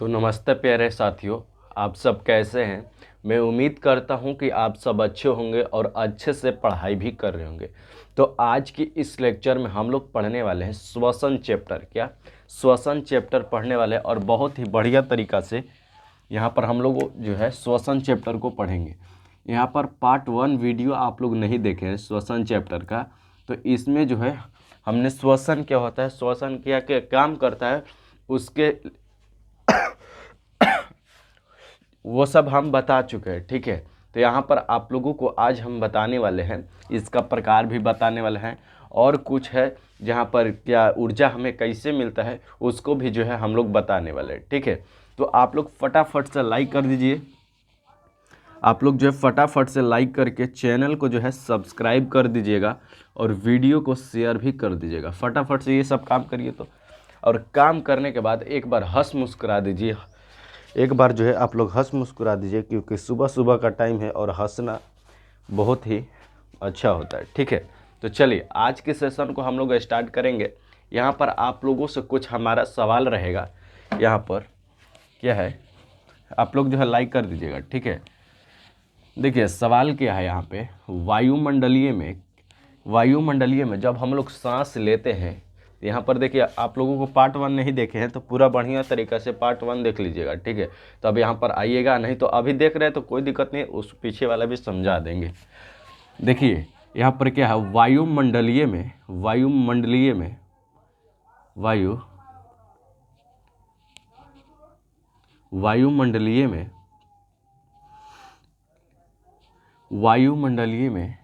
तो नमस्ते प्यारे साथियों, आप सब कैसे हैं। मैं उम्मीद करता हूं कि आप सब अच्छे होंगे और अच्छे से पढ़ाई भी कर रहे होंगे। तो आज की इस लेक्चर में हम लोग पढ़ने वाले हैं श्वसन चैप्टर। क्या श्वसन चैप्टर पढ़ने वाले हैं और बहुत ही बढ़िया तरीक़ा से यहाँ पर हम लोग जो है श्वसन चैप्टर को पढ़ेंगे। यहाँ पर पार्ट 1 वीडियो आप लोग नहीं देखे हैं श्वसन चैप्टर का, तो इसमें जो है हमने श्वसन क्या होता है, श्वसन क्या क्या काम करता है, उसके वो सब हम बता चुके हैं। ठीक है, तो यहाँ पर आप लोगों को आज हम बताने वाले हैं, इसका प्रकार भी बताने वाले हैं और कुछ है जहाँ पर क्या ऊर्जा हमें कैसे मिलता है उसको भी जो है हम लोग बताने वाले हैं। ठीक है, तो आप लोग फटाफट से लाइक कर दीजिए। आप लोग जो है फटाफट से लाइक करके चैनल को जो है सब्सक्राइब कर दीजिएगा और वीडियो को शेयर भी कर दीजिएगा। फटाफट से ये सब काम करिए। तो और काम करने के बाद एक बार हंस मुस्कुरा दीजिए। एक बार जो है आप लोग हंस मुस्कुरा दीजिए, क्योंकि सुबह सुबह का टाइम है और हंसना बहुत ही अच्छा होता है। ठीक है, तो चलिए आज के सेशन को हम लोग स्टार्ट करेंगे। यहाँ पर आप लोगों से कुछ हमारा सवाल रहेगा। यहाँ पर क्या है, आप लोग जो है लाइक कर दीजिएगा। ठीक है, देखिए सवाल क्या है यहाँ पे, वायुमंडलीय में जब हम लोग सांस लेते हैं, यहाँ पर देखिए आप लोगों को पार्ट 1 नहीं देखे हैं तो पूरा बढ़िया तरीक़ा से पार्ट 1 देख लीजिएगा। ठीक है, तो अब यहाँ पर आइएगा, नहीं तो अभी देख रहे हैं तो कोई दिक्कत नहीं, उस पीछे वाला भी समझा देंगे। देखिए यहाँ पर क्या है, वायुमंडलीय में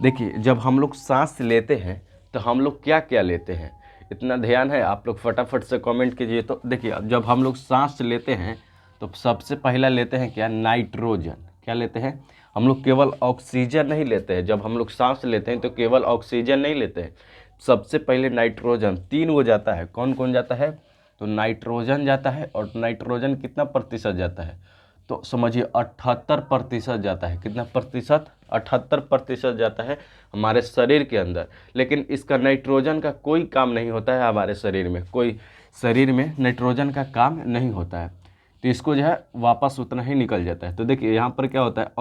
देखिए जब हम लोग सांस लेते हैं तो हम लोग क्या क्या लेते हैं, इतना ध्यान है आप लोग फटाफट से कमेंट कीजिए। तो देखिए अब जब हम लोग सांस लेते हैं तो सबसे पहला लेते हैं क्या, नाइट्रोजन। क्या लेते हैं हम लोग, केवल ऑक्सीजन नहीं लेते हैं। जब हम लोग सांस लेते हैं तो केवल ऑक्सीजन नहीं लेते हैं, सबसे पहले नाइट्रोजन 3 वो जाता है। कौन कौन जाता है, तो नाइट्रोजन जाता है। और नाइट्रोजन कितना प्रतिशत जाता है, तो समझिए 78% जाता है। कितना प्रतिशत, 78% जाता है हमारे शरीर के अंदर। लेकिन इसका नाइट्रोजन का कोई काम नहीं होता है हमारे शरीर में, कोई शरीर में नाइट्रोजन का काम नहीं होता है, तो इसको जो है वापस उतना ही निकल जाता है। तो देखिए यहाँ पर क्या होता है,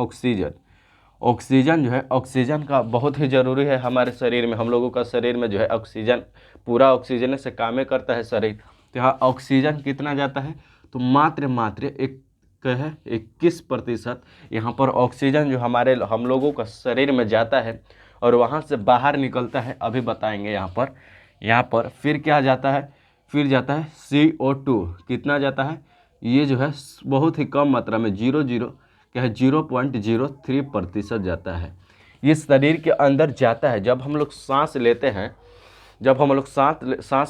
ऑक्सीजन जो है, ऑक्सीजन का बहुत ही ज़रूरी है हमारे शरीर में। हम लोगों का शरीर में जो है ऑक्सीजन, पूरा ऑक्सीजन से कामें करता है शरीर। तो यहाँ ऑक्सीजन कितना जाता है, तो मात्र एक है 21% यहाँ पर ऑक्सीजन जो हम लोगों का शरीर में जाता है और वहाँ से बाहर निकलता है। अभी बताएंगे यहाँ पर फिर क्या जाता है, फिर जाता है CO2। कितना जाता है, ये जो है बहुत ही कम मात्रा में 0.03% जाता है। ये शरीर के अंदर जाता है। जब हम लोग सांस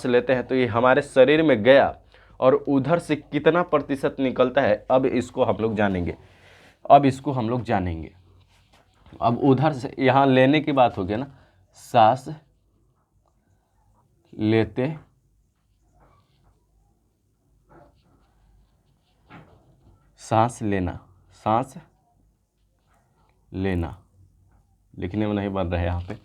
लेते हैं तो ये हमारे शरीर में गया और उधर से कितना प्रतिशत निकलता है, अब इसको हम लोग जानेंगे। अब उधर से यहाँ लेने की बात हो गया ना, सांस लेना लिखने में नहीं बन रहा है, यहाँ पे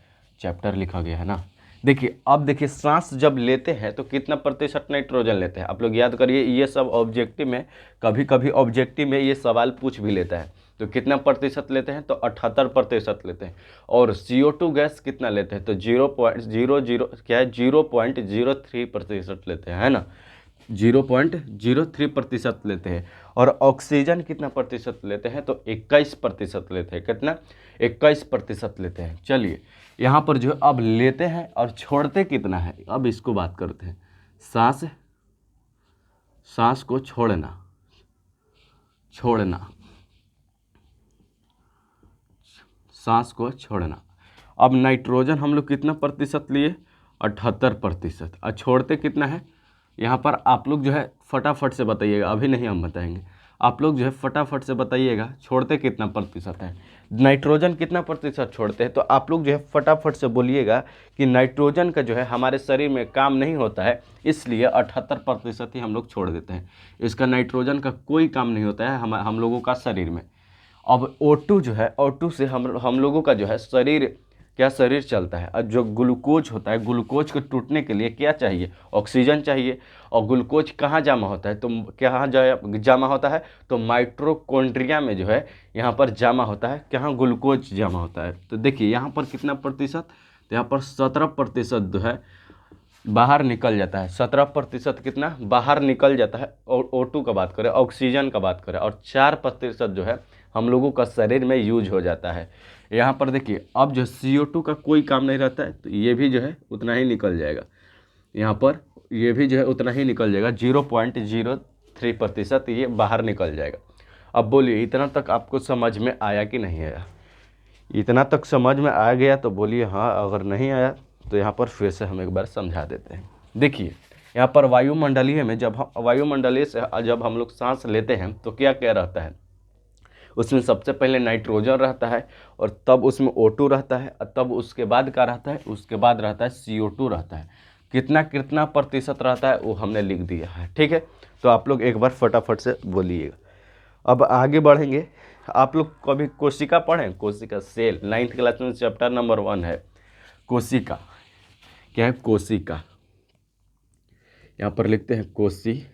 चैप्टर लिखा गया है ना। देखिए अब देखिए सांस जब लेते हैं तो कितना प्रतिशत नाइट्रोजन लेते हैं, आप लोग याद करिए। ये सब ऑब्जेक्टिव में, कभी कभी ऑब्जेक्टिव में ये सवाल पूछ भी लेता है। तो कितना प्रतिशत लेते हैं, तो 78% लेते हैं। और CO2 गैस कितना लेते हैं, तो 0.03% लेते हैं, है ना, 0.03% लेते हैं। और ऑक्सीजन कितना प्रतिशत लेते हैं, तो 21% लेते हैं। कितना, 21% लेते हैं। चलिए यहाँ पर जो अब लेते हैं और छोड़ते कितना है, अब इसको बात करते हैं। सांस को छोड़ना, सांस को छोड़ना। अब नाइट्रोजन हम लोग कितना प्रतिशत लिए, 78%। और छोड़ते कितना है, यहाँ पर आप लोग जो है फटाफट से बताइएगा, अभी नहीं हम बताएंगे। आप लोग जो है फटाफट से बताइएगा छोड़ते कितना प्रतिशत है, नाइट्रोजन कितना प्रतिशत छोड़ते हैं। तो आप लोग जो है फटाफट से बोलिएगा कि नाइट्रोजन का जो है हमारे शरीर में काम नहीं होता है, इसलिए 78% ही हम लोग छोड़ देते हैं। इसका नाइट्रोजन का कोई काम नहीं होता है हम लोगों का शरीर में। अब O2 जो है, O2 से हम लोगों का जो है शरीर क्या शरीर चलता है। और जो ग्लूकोज होता है, ग्लूकोज को टूटने के लिए क्या चाहिए, ऑक्सीजन चाहिए। और ग्लूकोज कहाँ जमा होता है, तो कहाँ जमा होता है, तो माइटोकॉन्ड्रिया में जो है यहाँ पर जमा होता है। कहाँ ग्लूकोज जमा होता है, तो देखिए यहाँ पर कितना प्रतिशत, तो यहाँ पर 17% जो है बाहर निकल जाता है। 17% कितना बाहर निकल जाता है। और O2 का बात करें, ऑक्सीजन का बात करें, और 4% जो है हम लोगों का शरीर में यूज हो जाता है। यहाँ पर देखिए अब जो CO2 का कोई काम नहीं रहता है, तो ये भी जो है उतना ही निकल जाएगा। यहाँ पर ये भी जो है उतना ही निकल जाएगा, 0.03% ये बाहर निकल जाएगा। अब बोलिए इतना तक आपको समझ में आया कि नहीं आया। इतना तक समझ में आ गया तो बोलिए हाँ, अगर नहीं आया तो यहाँ पर फिर से हम एक बार समझा देते हैं। देखिए यहाँ पर वायुमंडलीय में वायुमंडलीय से जब हम लोग सांस लेते हैं तो क्या क्या रहता है, उसमें सबसे पहले नाइट्रोजन रहता है, और तब उसमें O2 रहता है, और तब उसके बाद क्या रहता है, उसके बाद रहता है CO2 रहता है। कितना कितना प्रतिशत रहता है वो हमने लिख दिया है, ठीक है। तो आप लोग एक बार फटाफट से बोलिएगा। अब आगे बढ़ेंगे। आप लोग कभी कोशिका पढ़ें, कोशिका सेल, 9th क्लास में चैप्टर नंबर 1 है कोशिका। क्या है कोशिका, यहाँ पर लिखते हैं कोशिका।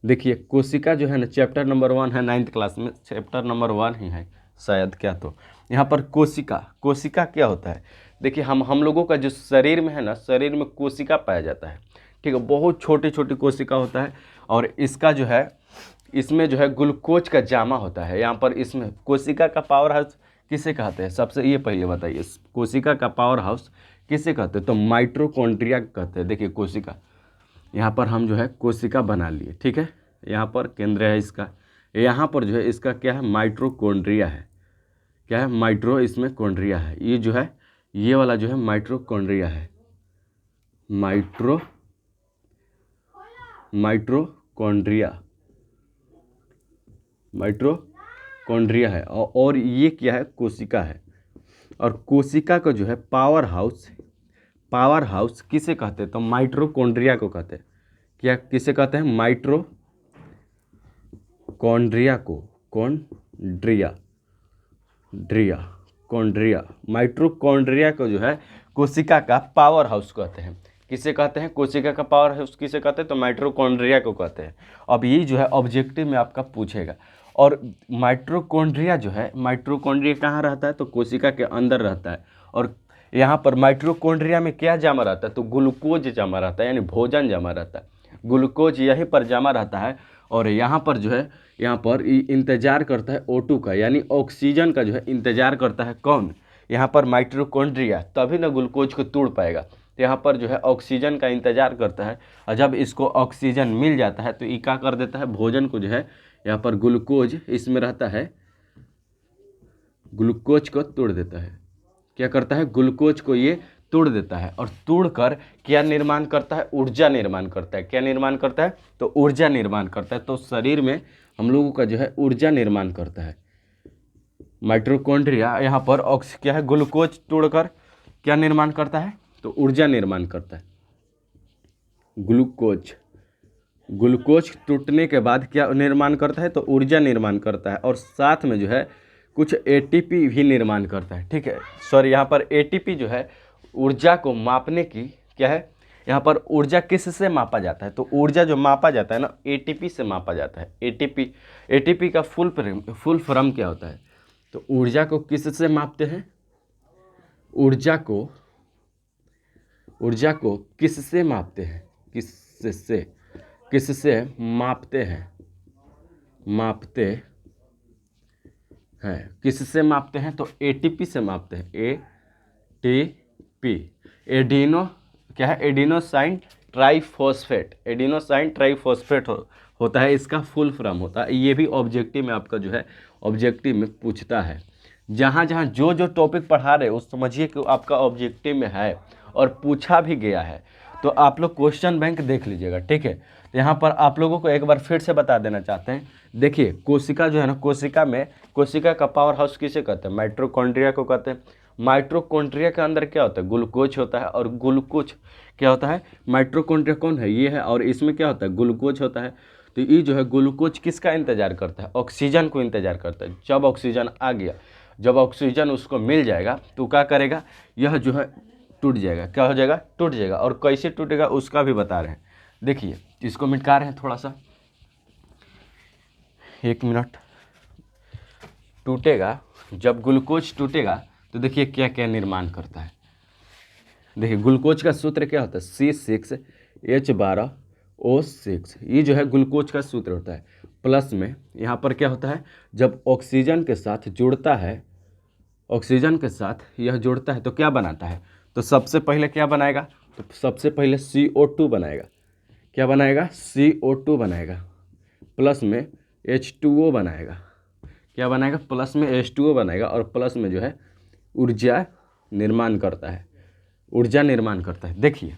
देखिए कोशिका जो है ना चैप्टर नंबर 1 है, 9th क्लास में चैप्टर नंबर 1 ही है शायद, क्या तो यहाँ पर कोशिका क्या होता है। देखिए हम लोगों का जो शरीर में है ना, शरीर में कोशिका पाया जाता है, ठीक है। बहुत छोटी छोटी कोशिका होता है, और इसका जो है इसमें जो है ग्लूकोज का जामा होता है। यहाँ पर इसमें कोशिका का पावर हाउस किसे कहते हैं, सबसे ये पहले बताइए, कोशिका का पावर हाउस किसे कहते हैं, तो माइटोकॉन्ड्रिया कहते हैं। देखिए कोशिका, यहाँ पर हम जो है कोशिका बना लिए, ठीक है। यहाँ पर केंद्र है इसका, यहाँ पर जो है इसका क्या है, माइटोकॉन्ड्रिया है। क्या है, इसमें कॉन्ड्रिया है। ये जो है ये वाला जो है माइटोकॉन्ड्रिया है, माइटोकॉन्ड्रिया है। और ये क्या है, कोशिका है। और कोशिका का जो है पावर हाउस किसे कहते हैं, तो माइटोकॉन्ड्रिया को कहते हैं। क्या किसे कहते हैं, माइटोकॉन्ड्रिया को, माइटोकॉन्ड्रिया को जो है कोशिका का पावर हाउस कहते हैं। किसे कहते हैं, कोशिका का पावर हाउस किसे कहते हैं, तो माइटोकॉन्ड्रिया को कहते हैं। अब ये जो है ऑब्जेक्टिव में आपका पूछेगा। और माइटोकॉन्ड्रिया कहाँ रहता है, तो कोशिका के अंदर रहता है। और यहाँ पर माइटोकॉन्ड्रिया में क्या जमा रहता है, तो ग्लूकोज जमा रहता है, यानी भोजन जमा रहता है। ग्लूकोज यहीं पर जमा रहता है, और यहाँ पर जो है यहाँ पर इंतजार करता है O2 का, यानी ऑक्सीजन का जो है इंतजार करता है। कौन, यहाँ पर माइटोकॉन्ड्रिया, तभी ना ग्लूकोज को तोड़ पाएगा। तो यहाँ पर जो है ऑक्सीजन का इंतजार करता है, और जब इसको ऑक्सीजन मिल जाता है तो ये क्या कर देता है, भोजन को जो है यहाँ पर ग्लूकोज इसमें रहता है, ग्लूकोज को तोड़ देता है। क्या करता है, ग्लूकोज को ये तोड़ देता है, और तोड़कर क्या निर्माण करता है, ऊर्जा निर्माण करता है। क्या निर्माण करता है, तो ऊर्जा निर्माण करता है। तो शरीर में हम लोगों का जो है ऊर्जा निर्माण करता है माइटोकॉन्ड्रिया। यहाँ पर क्या है, ग्लूकोज तोड़कर क्या निर्माण करता है, तो ऊर्जा निर्माण करता है। ग्लूकोज टूटने के बाद क्या निर्माण करता है, तो ऊर्जा निर्माण करता है, और साथ में जो है कुछ ATP भी निर्माण करता है, ठीक है। सॉरी, यहाँ पर ATP जो है ऊर्जा को मापने की क्या है, यहाँ पर ऊर्जा किससे मापा जाता है, तो ऊर्जा जो मापा जाता है ना, ATP से मापा जाता है। ATP का फुल फॉर्म क्या होता है, तो ऊर्जा को किससे मापते हैं, ऊर्जा को किससे मापते हैं, किससे मापते हैं, किससे मापते हैं, तो ATP से मापते हैं। ATP क्या है, एडिनोसाइन ट्राइफॉस्फेट होता है, इसका फुल फॉर्म होता है। ये भी ऑब्जेक्टिव में आपका जो है ऑब्जेक्टिव में पूछता है। जहाँ जो टॉपिक पढ़ा रहे हो समझिए कि आपका ऑब्जेक्टिव में है और पूछा भी गया है। तो आप लोग क्वेश्चन बैंक देख लीजिएगा, ठीक है। तो यहाँ पर आप लोगों को एक बार फिर से बता देना चाहते हैं। देखिए कोशिका जो है ना, कोशिका का पावर हाउस किसे कहते हैं, माइटोकॉन्ड्रिया को कहते हैं। माइटोकॉन्ड्रिया के अंदर क्या होता है, ग्लूकोज होता है, और ग्लूकोज क्या होता है, माइटोकॉन्ड्रिया कौन है, ये है, और इसमें क्या होता है, ग्लूकोज होता है। तो ये जो है ग्लूकोज किसका इंतजार करता है, ऑक्सीजन को इंतजार करता है। जब ऑक्सीजन आ गया, जब ऑक्सीजन उसको मिल जाएगा तो क्या करेगा, यह जो है टूट जाएगा। क्या हो जाएगा, टूट जाएगा। और कैसे टूटेगा उसका भी बता रहे हैं। देखिए इसको मिटा रहे हैं थोड़ा सा, 1 मिनट। टूटेगा, जब ग्लूकोज टूटेगा तो देखिए क्या क्या निर्माण करता है। देखिए ग्लूकोज का सूत्र क्या होता है, C6H12O6। ये जो है ग्लूकोज का सूत्र होता है। प्लस में यहाँ पर क्या होता है, जब ऑक्सीजन के साथ जुड़ता है, ऑक्सीजन के साथ यह जुड़ता है तो क्या बनाता है, तो सबसे पहले क्या बनाएगा, तो सबसे पहले CO2 बनाएगा। क्या बनाएगा, CO2 बनाएगा। प्लस में H2O बनाएगा। क्या बनाएगा, प्लस में H2O बनाएगा। और प्लस में जो है ऊर्जा निर्माण करता है, ऊर्जा निर्माण करता है। देखिए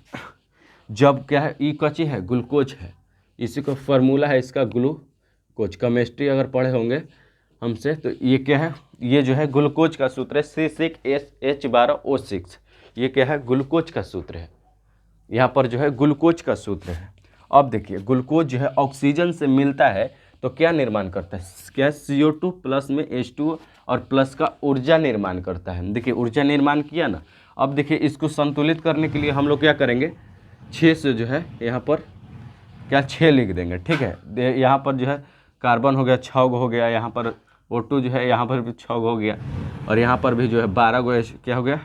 जब क्या है, ई कची है, ग्लूकोज है, इसी को फार्मूला है इसका ग्लूकोज। केमिस्ट्री अगर पढ़े होंगे हमसे तो ये क्या है, ये जो है ग्लूकोज का सूत्र है C6H12O6। ये क्या है, ग्लूकोज का सूत्र है। यहाँ पर जो है ग्लूकोज का सूत्र है। अब देखिए ग्लूकोज जो है ऑक्सीजन से मिलता है तो क्या निर्माण करता है, क्या CO2 प्लस में H2O और प्लस का ऊर्जा निर्माण करता है। देखिए ऊर्जा निर्माण किया ना। अब देखिए इसको संतुलित करने के लिए हम लोग क्या करेंगे, 6 से जो है यहाँ पर क्या 6 लिख देंगे, ठीक है। यहाँ पर जो है कार्बन हो गया 6 हो गया, यहाँ पर O2 जो है यहाँ पर भी 6 हो गया, और यहाँ पर भी जो है 12 गो क्या हो गया,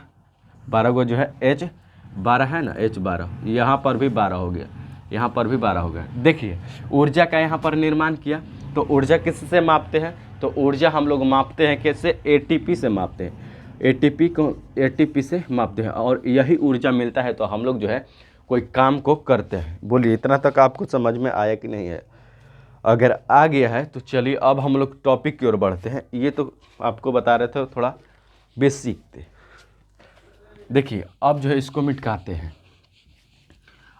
12 गो जो है H12 है ना, H12। यहाँ पर भी 12 हो गया, यहाँ पर भी 12 हो गया। देखिए ऊर्जा का यहाँ पर निर्माण किया। तो ऊर्जा किससे मापते हैं, तो ऊर्जा हम लोग मापते हैं कैसे, ATP से मापते हैं। ATP से मापते हैं, और यही ऊर्जा मिलता है तो हम लोग जो है कोई काम को करते हैं। बोलिए इतना तक आपको समझ में आया कि नहीं है। अगर आ गया है तो चलिए अब हम लोग टॉपिक की ओर बढ़ते हैं। ये तो आपको बता रहे थे थोड़ा बेसिक थे। देखिए अब जो है इसको मिटकाते हैं।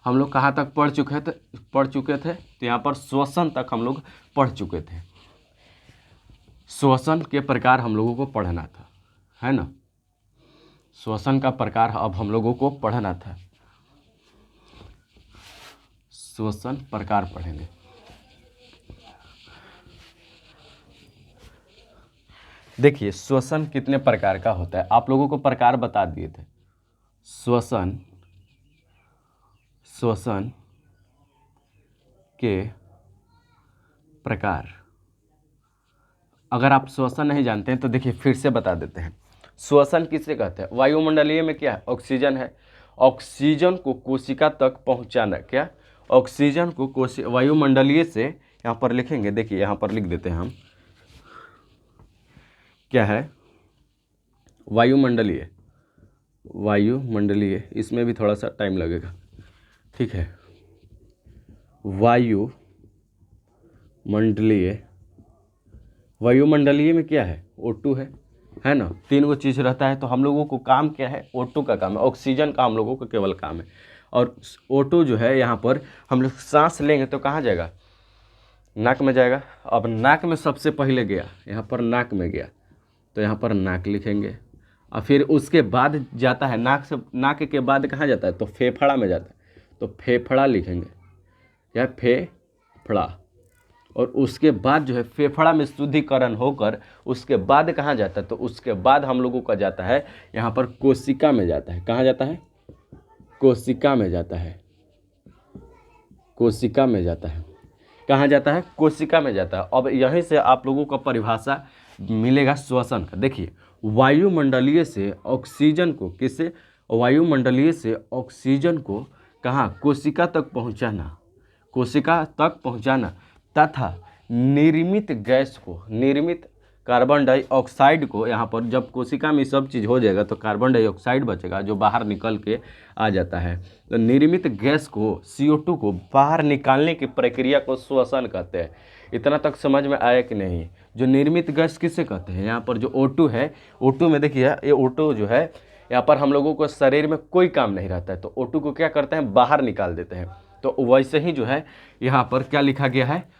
हम लोग कहाँ तक पढ़ चुके थे, तो यहाँ पर श्वसन तक हम लोग पढ़ चुके थे। श्वसन के प्रकार हम लोगों को पढ़ना था, है ना। श्वसन का प्रकार अब हम लोगों को पढ़ना था। श्वसन प्रकार पढ़ेंगे। देखिए श्वसन कितने प्रकार का होता है, आप लोगों को प्रकार बता दिए थे। श्वसन के प्रकार, अगर आप श्वसन नहीं जानते हैं तो देखिए फिर से बता देते हैं। श्वसन किसे कहते हैं, वायुमंडलीय में क्या है, ऑक्सीजन है। ऑक्सीजन को कोशिका तक पहुंचाना, क्या, ऑक्सीजन को वायुमंडलीय से, यहाँ पर लिखेंगे, देखिए यहाँ पर लिख देते हैं हम, क्या है, वायुमंडलीय। इसमें भी थोड़ा सा टाइम लगेगा, ठीक है। वायुमंडलीय में क्या है, O2 है ना। 3 गो चीज़ रहता है तो हम लोगों को काम क्या है, O2 का काम है, ऑक्सीजन का हम लोगों को केवल काम है। और O2 जो है यहाँ पर हम लोग सांस लेंगे तो कहाँ जाएगा, नाक में जाएगा। अब नाक में सबसे पहले गया, यहाँ पर नाक में गया तो यहाँ पर नाक लिखेंगे। और फिर उसके बाद जाता है नाक के बाद कहाँ जाता है, तो फेफड़ा में जाता है तो फेफड़ा लिखेंगे, क्या, फेफड़ा। और उसके बाद जो है फेफड़ा में शुद्धिकरण होकर उसके बाद कहाँ जाता है, तो उसके बाद हम लोगों का जाता है यहाँ पर कोशिका में जाता है। कहाँ जाता है, कोशिका में जाता है। कोशिका में जाता है, कहाँ जाता है, कोशिका में जाता है। अब यहीं से आप लोगों को परिभाषा मिलेगा श्वसन का। देखिए वायुमंडलीय से ऑक्सीजन को किससे, वायुमंडलीय से ऑक्सीजन को कहाँ, कोशिका तक पहुँचाना, कोशिका तक पहुँचाना, तथा निर्मित गैस को, निर्मित कार्बन डाइऑक्साइड को, यहाँ पर जब कोशिका में सब चीज़ हो जाएगा तो कार्बन डाइऑक्साइड बचेगा जो बाहर निकल के आ जाता है। तो निर्मित गैस को, CO2 को बाहर निकालने की प्रक्रिया को श्वसन कहते हैं। इतना तक समझ में आया कि नहीं। जो निर्मित गैस किसे कहते हैं, यहाँ पर जो O2 है, O2 में देखिए ये O2 जो है यहाँ पर हम लोगों को शरीर में कोई काम नहीं रहता है तो O2 को क्या करते हैं, बाहर निकाल देते हैं। तो वैसे ही जो है यहाँ पर क्या लिखा गया है,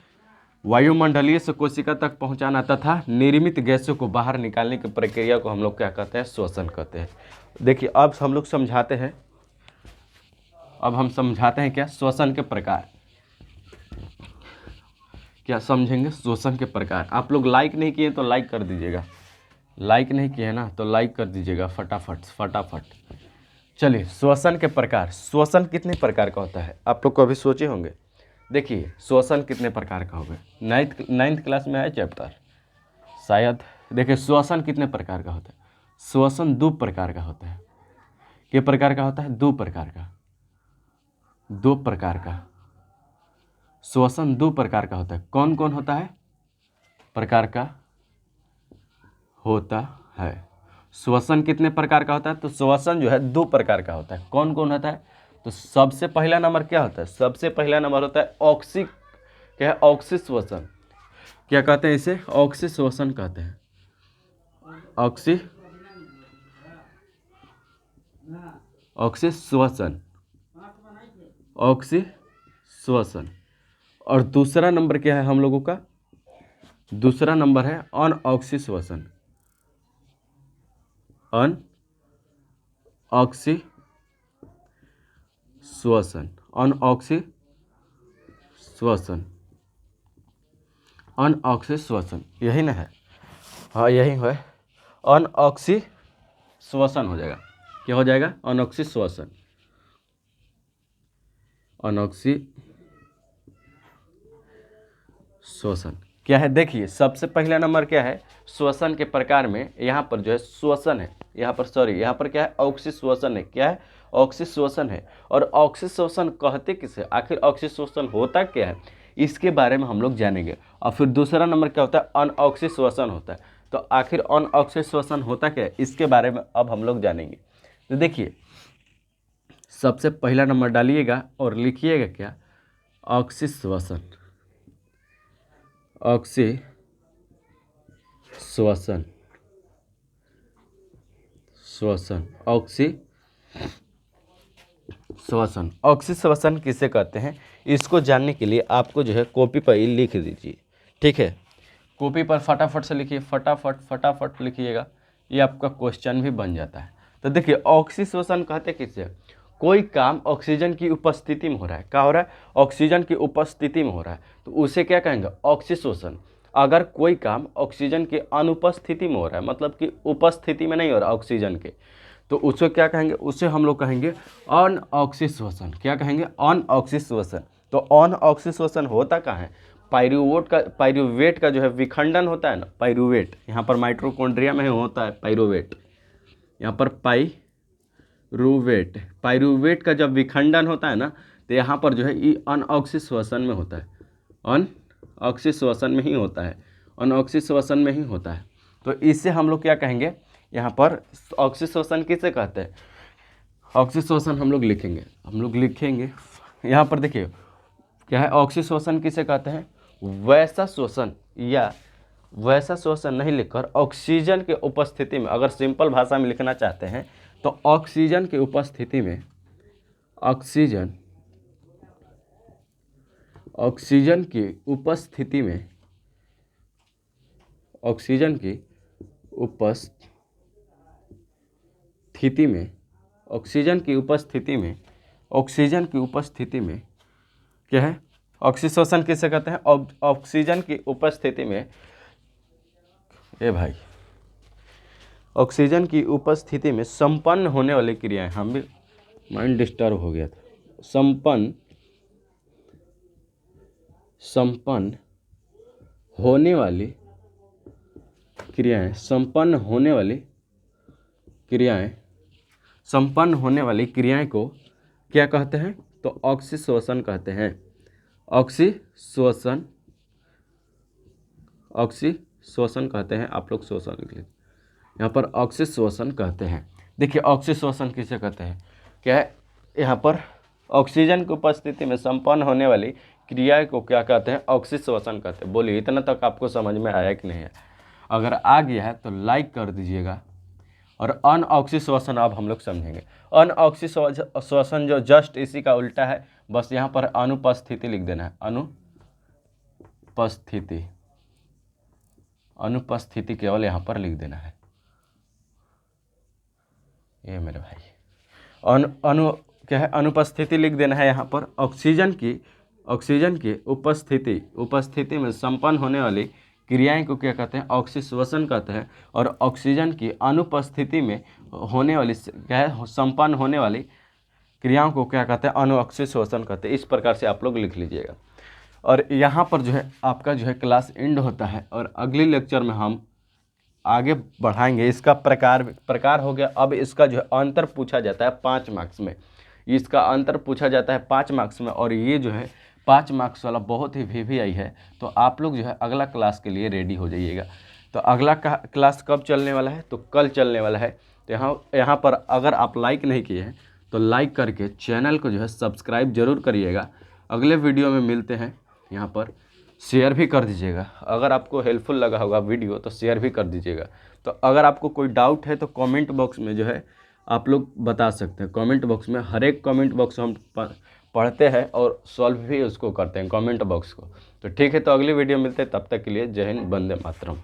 वायुमंडलीय से कोशिका तक पहुंचाना तथा निर्मित गैसों को बाहर निकालने की प्रक्रिया को हम लोग क्या कहते हैं, श्वसन कहते हैं। देखिए अब हम लोग समझाते हैं, अब हम समझाते हैं क्या, श्वसन के प्रकार। क्या समझेंगे, श्वसन के प्रकार। आप लोग लाइक नहीं किए तो लाइक कर दीजिएगा, लाइक नहीं किए ना तो लाइक कर दीजिएगा फटाफट फटाफट। चलिए, श्वसन के प्रकार। श्वसन कितने प्रकार का होता है आप लोग को अभी सोचे होंगे। देखिए, श्वसन कितने प्रकार का होगा, नाइन्थ क्लास में है चैप्टर शायद। देखिए, श्वसन कितने प्रकार का होता है। श्वसन 2 प्रकार का होता है। कितने प्रकार का होता है? 2 प्रकार का। 2 प्रकार का श्वसन 2 प्रकार का होता है। कौन कौन होता है? प्रकार का होता है। श्वसन कितने प्रकार का होता है? तो श्वसन जो है 2 प्रकार का होता है। कौन कौन होता है? तो सबसे पहला नंबर क्या होता है? सबसे पहला नंबर होता है ऑक्सी, क्या है? ऑक्सी श्वसन। क्या कहते हैं इसे? ऑक्सी श्वसन कहते हैं। ऑक्सी श्वसन, ऑक्सी श्वसन। और दूसरा नंबर क्या है हम लोगों का? दूसरा नंबर है अनऑक्सी श्वसन। अनऑक्सी श्वसन, अनऑक्सी श्वसन, अनऑक्सी श्वसन, यही ना है? हाँ, यही है। अनऑक्सी श्वसन हो जाएगा। क्या हो जाएगा? अनऑक्सी श्वसन। अनऑक्सी श्वसन क्या है? देखिए, सबसे पहला नंबर क्या है श्वसन के प्रकार में? यहाँ पर जो है श्वसन है, यहाँ पर क्या है? ऑक्सी श्वसन है। क्या है? ऑक्सी श्वसन है। और ऑक्सी श्वसन कहते किसे? आखिर ऑक्सी श्वसन होता क्या है, इसके बारे में हम लोग जानेंगे। और फिर दूसरा नंबर क्या होता है? अनऑक्सी श्वसन होता है। तो आखिर अनऑक्सी श्वसन होता क्या है, इसके बारे में अब हम लोग जानेंगे। तो देखिए, सबसे पहला नंबर डालिएगा और लिखिएगा क्या? ऑक्सी श्वसन। ऑक्सी श्वसन, श्वसन, ऑक्सी श्वसन। ऑक्सी श्वसन किसे कहते हैं, इसको जानने के लिए आपको जो है कॉपी पर ही लिख दीजिए। ठीक है, कॉपी पर फटाफट से लिखिए, फटाफट लिखिएगा, ये आपका क्वेश्चन भी बन जाता है। तो देखिए, ऑक्सी श्वसन कहते किसे? कोई काम ऑक्सीजन की उपस्थिति में हो रहा है। क्या हो रहा है? ऑक्सीजन की उपस्थिति में हो रहा है, तो उसे क्या कहेंगे? ऑक्सी श्वसन। अगर कोई काम ऑक्सीजन की अनुपस्थिति में हो रहा है, मतलब कि उपस्थिति में नहीं हो रहा ऑक्सीजन के, तो उसे क्या कहेंगे? उसे हम लोग कहेंगे अनऑक्सी श्वसन। क्या कहेंगे? अनऑक्सी श्वसन। तो अनऑक्सी श्वसन होता कहाँ है? पाइरूवेट का जो है विखंडन होता है ना, पाइरूवेट। यहाँ पर माइटोकॉन्ड्रिया में होता है पाइरूवेट, यहाँ पर पाइरूवेट का जब विखंडन होता है ना, तो यहाँ पर जो है ये अनऑक्सी श्वसन में होता है। अनऑक्सी श्वसन में ही होता है, अनऑक्सी श्वसन में ही होता है। तो इससे हम लोग क्या कहेंगे? यहाँ पर ऑक्सी श्वसन किसे कहते हैं? ऑक्सी श्वसन हम लोग लिखेंगे यहाँ पर। देखिए, क्या है? ऑक्सी श्वसन किसे कहते हैं? वैसा श्वसन, या वैसा श्वसन नहीं लिखकर ऑक्सीजन के उपस्थिति में, अगर सिंपल भाषा में लिखना चाहते हैं तो ऑक्सीजन की उपस्थिति में, ऑक्सीजन की उपस्थिति में, ऑक्सीजन की उपस्थिति में, ऑक्सीजन की उपस्थिति में क्या है? ऑक्सी श्वसन किसे कहते हैं? ऑक्सीजन की उपस्थिति में, भाई, ऑक्सीजन की उपस्थिति में संपन्न होने वाली क्रियाएं। हम भी माइंड डिस्टर्ब हो गया था। संपन्न होने वाली क्रियाएं, संपन्न होने वाली क्रियाएं को क्या कहते हैं? तो ऑक्सी श्वसन कहते हैं। ऑक्सी श्वसन कहते हैं। आप लोग श्वसन लिख लीजिए, यहाँ पर ऑक्सी श्वसन कहते हैं। देखिए, ऑक्सी श्वसन किसे कहते हैं? क्या है? यहाँ पर ऑक्सीजन की उपस्थिति में संपन्न होने वाली क्रिया को क्या कहते हैं? ऑक्सी श्वसन कहते हैं। बोलिए, इतना तक आपको समझ में आया कि नहीं है? अगर आ गया है तो लाइक कर दीजिएगा। और अनऑक्सी श्वसन अब हम लोग समझेंगे। अनऑक्सी श्वसन जो जस्ट इसी का उल्टा है, बस यहाँ पर अनुपस्थिति लिख देना है। अनुपस्थिति केवल यहाँ पर लिख देना है। ये मेरे भाई, क्या है? अनुपस्थिति लिख देना है यहाँ पर। ऑक्सीजन की उपस्थिति में संपन्न होने वाली क्रियाएं को क्या कहते हैं, ऑक्सीश्वसन कहते हैं। और ऑक्सीजन की अनुपस्थिति में होने वाली क्या है, संपन्न होने वाली क्रियाओं को क्या कहते हैं, अनुअक्सीश्वसन कहते हैं। इस प्रकार से आप लोग लिख लीजिएगा। और यहाँ पर जो है आपका जो है क्लास एंड होता है, और अगले लेक्चर में हम आगे बढ़ाएंगे। इसका प्रकार हो गया। अब इसका जो है अंतर पूछा जाता है 5 मार्क्स में, इसका अंतर पूछा जाता है 5 मार्क्स में। और ये जो है 5 मार्क्स वाला बहुत ही VVI है। तो आप लोग जो है अगला क्लास के लिए रेडी हो जाइएगा। तो अगला क्लास कब चलने वाला है, तो कल चलने वाला है। तो यहाँ पर अगर आप लाइक नहीं किए हैं तो लाइक करके चैनल को जो है सब्सक्राइब जरूर करिएगा। अगले वीडियो में मिलते हैं। यहाँ पर शेयर भी कर दीजिएगा, अगर आपको हेल्पफुल लगा होगा वीडियो तो शेयर भी कर दीजिएगा। तो अगर आपको कोई डाउट है तो कमेंट बॉक्स में जो है आप लोग बता सकते हैं। कमेंट बॉक्स में, हर एक कमेंट बॉक्स हम पढ़ते हैं और सॉल्व भी उसको करते हैं कमेंट बॉक्स को। तो ठीक है, तो अगली वीडियो मिलते हैं, तब तक के लिए जय हिंद, वंदे मातरम।